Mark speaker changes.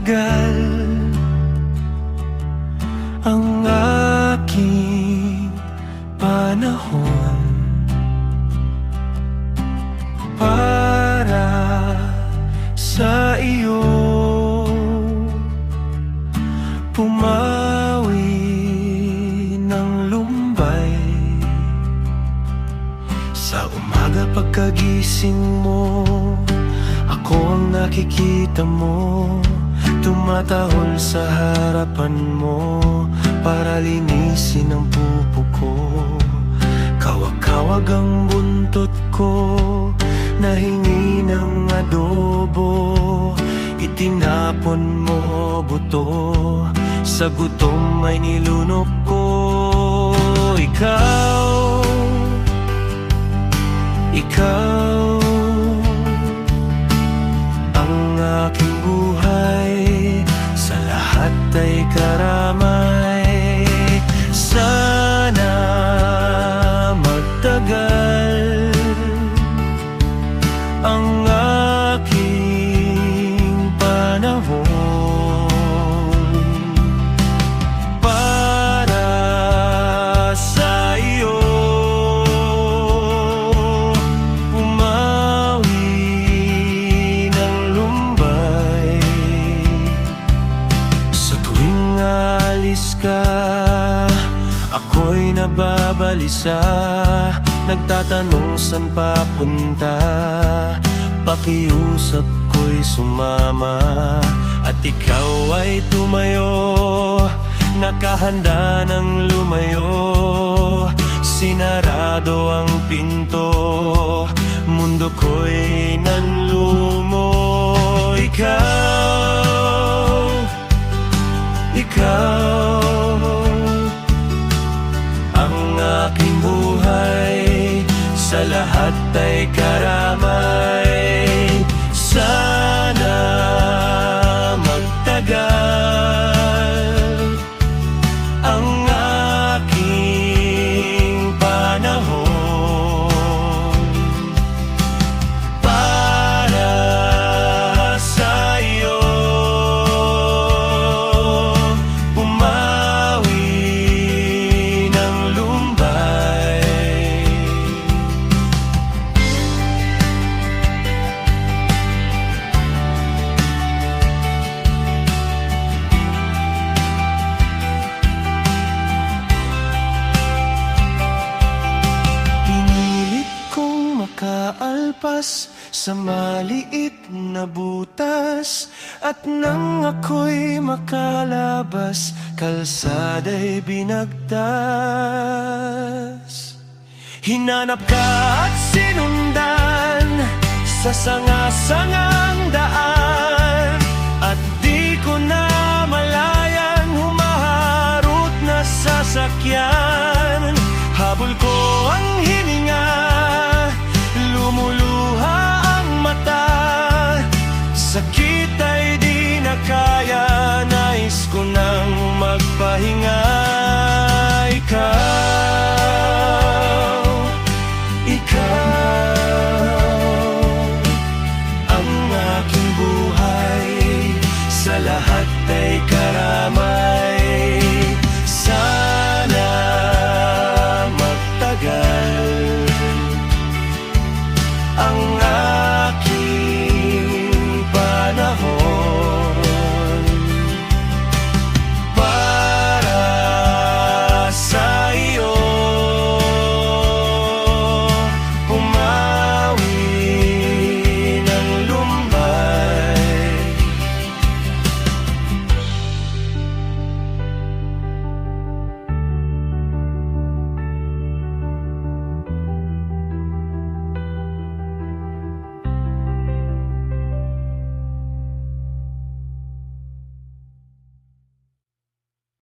Speaker 1: magtagal ang aking panahon para sa iyo, pumawi ng lumbay. Sa umaga pagkagising mo, ako ang nakikita mo, tumatahol sa harapan mo para linisin ang pupo ko. Kawag-kawag ang buntot ko, nahingi ng adobo. Itinapon mo buto, sa gutom ay nilunok ko. Ikaw ang aking buhay, sa lahat ay karamay. Sana magtagal ang aking panahon para sa iyo, pumawi ng lumbay. Sa tuwing alis ka, ako'y nababalisa, nagtatanong saan papunta. Pakiusap ko'y sumama, at ikaw ay tumayo, nakahanda ng lumayo. Sinarado ang pinto, mundo ko'y nanlumo. Ikaw ang aking buhay, sa lahat ay karamay. Sana magtagal ang aking panahon para sa iyo, pumawi ng lumbay. Makaalpas sa maliit na butas, at nang ako'y makalabas, kalsada'y binagtas. Hinanap ka at sinundan sa sanga-sangang daan, at di ko na malayan humaharot na sasakyan. Habol ko ang hininga, lumuluha ang mata, sakit ay di na kaya, nais ko nang magpahinga. Ikaw ang aking buhay, sa lahat ay